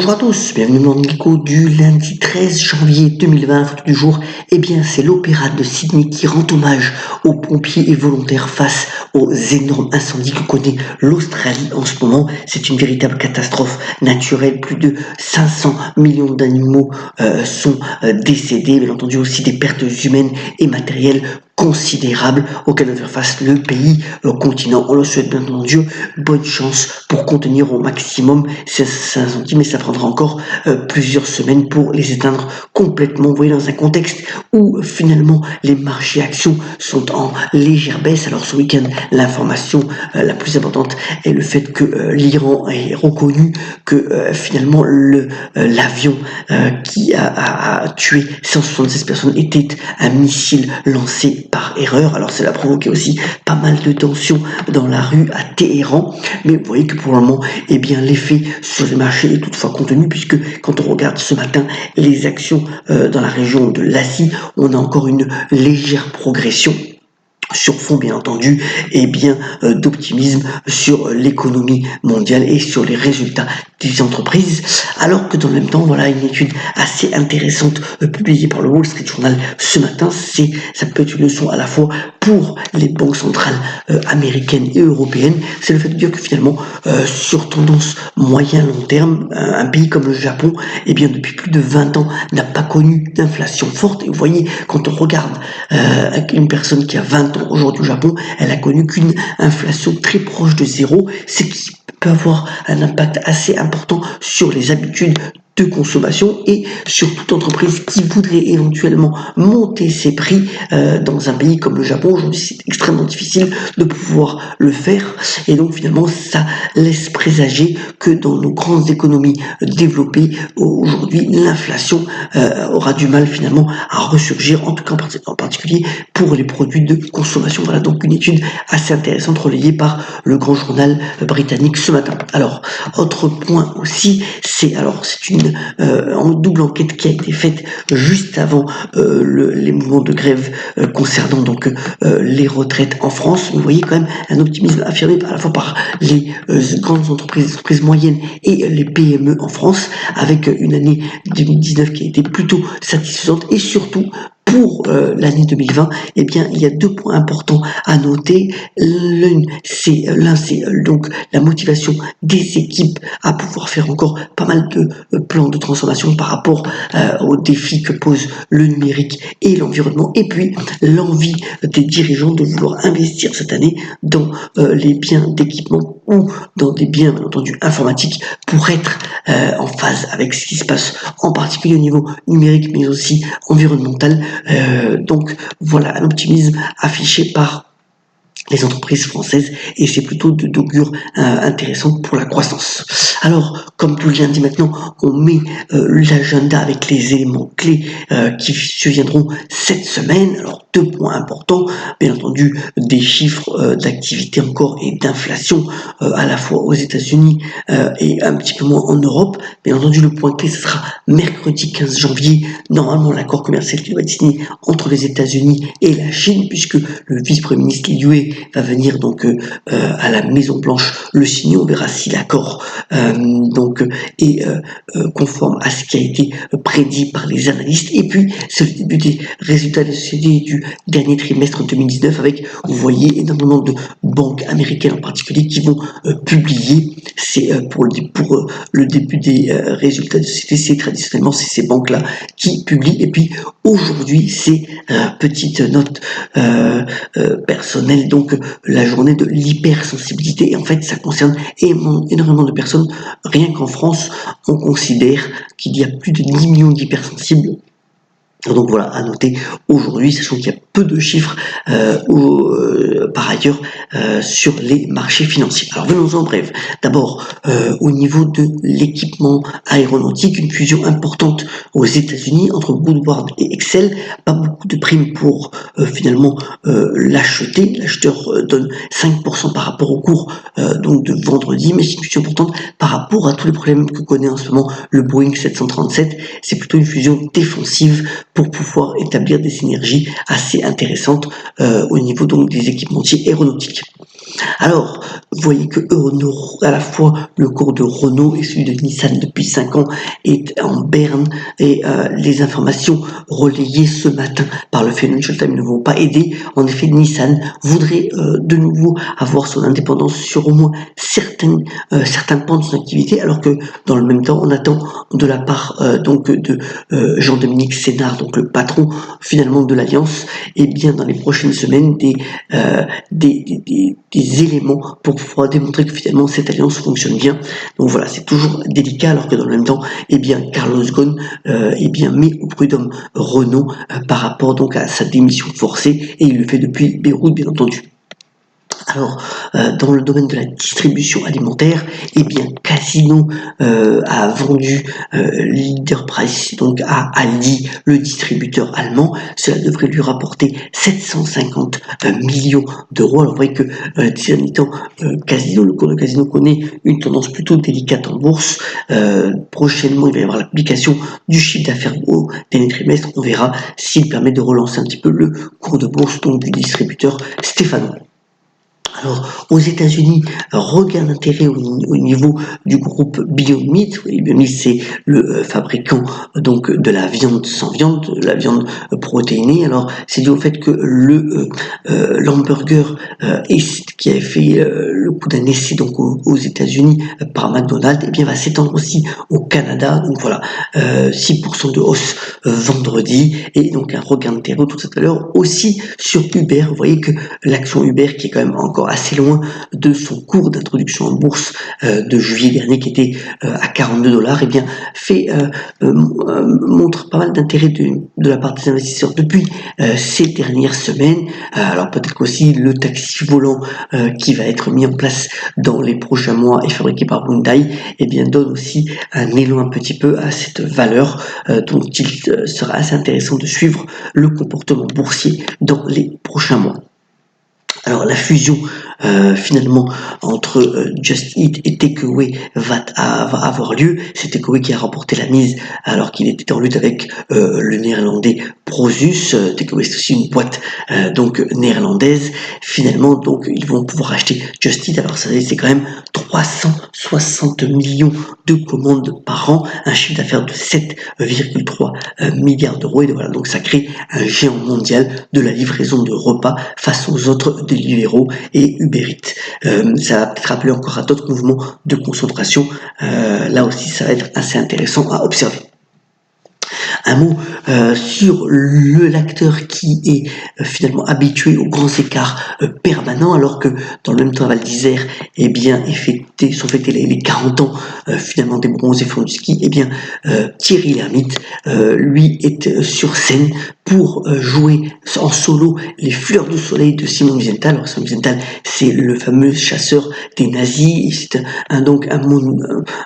Bonjour à tous, bienvenue dans l'écho du lundi 13 janvier 2020. Photo du jour, c'est l'Opéra de Sydney qui rend hommage aux pompiers et volontaires face aux énormes incendies que connaît l'Australie en ce moment. C'est une véritable catastrophe naturelle. Plus de 500 millions d'animaux sont décédés, bien entendu aussi des pertes humaines et matérielles considérables auxquelles doit faire face le pays, le continent. On le souhaite bien entendu bonne chance pour contenir au maximum ces incendies, mais ça prendra encore plusieurs semaines pour les éteindre complètement. Vous voyez, dans un contexte où finalement les marchés actions sont en légère baisse. Alors ce week-end, l'information la plus importante est le fait que l'Iran ait reconnu que finalement l'avion qui a tué 176 personnes était un missile lancé par erreur. Alors cela a provoqué aussi pas mal de tensions dans la rue à Téhéran, mais vous voyez que pour le moment, l'effet sur les marchés est toutefois contenu, puisque quand on regarde ce matin les actions dans la région de l'Asie, on a encore une légère progression sur fond bien entendu d'optimisme sur l'économie mondiale et sur les résultats des entreprises, alors que dans le même temps, voilà une étude assez intéressante publiée par le Wall Street Journal ce matin. Ça peut être une leçon à la fois pour les banques centrales américaines et européennes. C'est le fait de dire que finalement sur tendance moyen-long terme, un pays comme le Japon, depuis plus de 20 ans n'a pas connu d'inflation forte. Et vous voyez, quand on regarde une personne qui a 20 ans aujourd'hui au Japon, elle a connu qu'une inflation très proche de zéro, ce qui peut avoir un impact assez important sur les habitudes de consommation et sur toute entreprise qui voudrait éventuellement monter ses prix dans un pays comme le Japon. Aujourd'hui, c'est extrêmement difficile de pouvoir le faire, et donc finalement ça laisse présager que dans nos grandes économies développées aujourd'hui, l'inflation aura du mal finalement à ressurgir, en tout cas en particulier pour les produits de consommation. Voilà donc une étude assez intéressante relayée par le grand journal britannique ce matin. Alors, autre point aussi, c'est une double enquête qui a été faite juste avant les mouvements de grève concernant les retraites en France. Vous voyez quand même un optimisme affirmé à la fois par les grandes entreprises moyennes et les PME en France, avec une année 2019 qui a été plutôt satisfaisante, et surtout pour l'année 2020, il y a deux points importants à noter. L'un, c'est donc la motivation des équipes à pouvoir faire encore pas mal de plans de transformation par rapport aux défis que pose le numérique et l'environnement, et puis l'envie des dirigeants de vouloir investir cette année dans les biens d'équipement ou dans des biens, bien entendu, informatiques, pour être en phase avec ce qui se passe, en particulier au niveau numérique, mais aussi environnemental. Donc voilà un optimisme affiché par les entreprises françaises, et c'est plutôt d'augure intéressant pour la croissance. Alors, comme tous les lundis maintenant, on met l'agenda avec les éléments clés qui se viendront cette semaine. Alors, deux points importants, bien entendu, des chiffres d'activité encore et d'inflation à la fois aux États-Unis et un petit peu moins en Europe. Bien entendu, le point clé, ce sera mercredi 15 janvier, normalement l'accord commercial qui va être signé entre les États-Unis et la Chine, puisque le vice-premier ministre Liu va venir à la Maison Blanche le signer. On verra si l'accord est conforme à ce qui a été prédit par les analystes. Et puis c'est le début des résultats des sociétés du dernier trimestre 2019, avec, vous voyez, énormément de banques américaines en particulier qui vont publier. C'est pour le début des résultats de société. C'est traditionnellement ces banques-là qui publient. Et puis aujourd'hui, c'est petite note personnelle, donc la journée de l'hypersensibilité. Et en fait, ça concerne énormément de personnes. Rien qu'en France, on considère qu'il y a plus de 10 millions d'hypersensibles. Donc voilà, à noter aujourd'hui, sachant qu'il y a peu de chiffres par ailleurs sur les marchés financiers. Alors venons-en bref. D'abord, au niveau de l'équipement aéronautique, une fusion importante aux États-Unis entre Woodward et Excel. Pas beaucoup de primes pour finalement l'acheter. L'acheteur donne 5% par rapport au cours de vendredi, mais c'est une fusion importante par rapport à tous les problèmes que connaît en ce moment le Boeing 737. C'est plutôt une fusion défensive pour pouvoir établir des synergies assez intéressantes au niveau des équipementiers aéronautiques. Alors, vous voyez que à la fois le cours de Renault et celui de Nissan depuis 5 ans est en berne et les informations relayées ce matin par le Financial Times ne vont pas aider. En effet, Nissan voudrait de nouveau avoir son indépendance sur au moins certains pans de son activité, alors que dans le même temps, on attend de la part donc de Jean-Dominique Sénard, donc le patron finalement de l'Alliance, et bien dans les prochaines semaines des éléments pour pouvoir démontrer que finalement cette alliance fonctionne bien. Donc voilà, c'est toujours délicat, alors que dans le même temps, eh bien Carlos Ghosn met au prud'homme Renault par rapport donc à sa démission forcée, et il le fait depuis Beyrouth, bien entendu. Alors, dans le domaine de la distribution alimentaire, eh bien, Casino a vendu Leader Price donc à Aldi, le distributeur allemand. Cela devrait lui rapporter 750 millions d'euros. Alors, vous voyez que ces derniers temps, le cours de Casino connaît une tendance plutôt délicate en bourse. Prochainement, il va y avoir l'application du chiffre d'affaires au dernier trimestre. On verra s'il permet de relancer un petit peu le cours de bourse donc, du distributeur stéphanois. Alors, aux États-Unis, regain d'intérêt au niveau du groupe Beyond Meat. Oui, Beyond Meat, c'est le fabricant donc de la viande sans viande, de la viande protéinée. Alors, c'est dû au fait que l'hamburger qui avait fait le coup d'un essai donc aux États-Unis par McDonald's, eh bien va s'étendre aussi au Canada. Donc voilà, 6% de hausse vendredi, et donc un regain d'intérêt tout à l'heure aussi sur Uber. Vous voyez que l'action Uber, qui est quand même encore assez loin de son cours d'introduction en bourse de juillet dernier, qui était à 42$, eh bien montre pas mal d'intérêt de la part des investisseurs depuis ces dernières semaines. Alors peut-être qu'aussi le taxi volant qui va être mis en place dans les prochains mois et fabriqué par Hyundai, eh bien donne aussi un élan un petit peu à cette valeur, dont il sera assez intéressant de suivre le comportement boursier dans les prochains mois. Alors la fusion finalement entre Just Eat et Takeaway va avoir lieu. C'est Takeaway qui a remporté la mise alors qu'il était en lutte avec le néerlandais Prosus. Takeaway, c'est aussi une boîte donc néerlandaise. Finalement, donc ils vont pouvoir acheter Just Eat. Alors ça, c'est quand même 360 millions de commandes par an, un chiffre d'affaires de 7,3 milliards d'euros. Et voilà, donc ça crée un géant mondial de la livraison de repas face aux autres Deliveroo et Uber Eats. Ça va peut-être rappeler encore à d'autres mouvements de concentration. Là aussi, ça va être assez intéressant à observer. Un mot sur l'acteur qui est finalement habitué aux grands écarts permanents, alors que dans le même temps, Val d'Isère, eh bien, sont fêtés les 40 ans finalement des bronzés fonds du ski. Eh bien, Thierry Lhermitte, lui, est sur scène pour jouer en solo les Fleurs du Soleil de Simon Wiesenthal. Alors, Simon Wiesenthal, c'est le fameux chasseur des nazis. C'est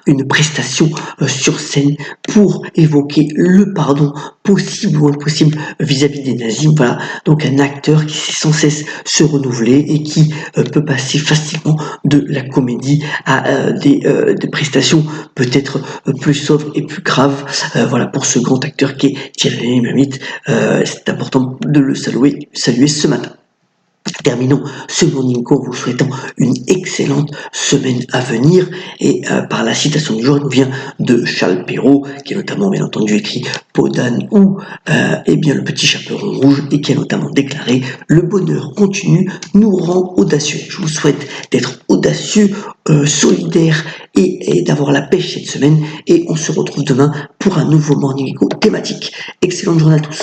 une prestation sur scène pour évoquer le pardon possible ou impossible vis-à-vis des nazis. Voilà, donc un acteur qui sait sans cesse se renouveler et qui peut passer facilement de la comédie à des prestations peut-être plus sobres et plus graves. Voilà, pour ce grand acteur qui est Thierry Lhermitte, c'est important de le saluer ce matin. Terminons ce morning call en vous souhaitant une excellente semaine à venir, et par la citation du jour, elle nous vient de Charles Perrault, qui a notamment bien entendu écrit Peau d'âne ou le petit chaperon rouge, et qui a notamment déclaré: le bonheur continu nous rend audacieux. Je vous souhaite d'être audacieux, solidaire et d'avoir la pêche cette semaine, et on se retrouve demain pour un nouveau morning call thématique. Excellente journée à tous.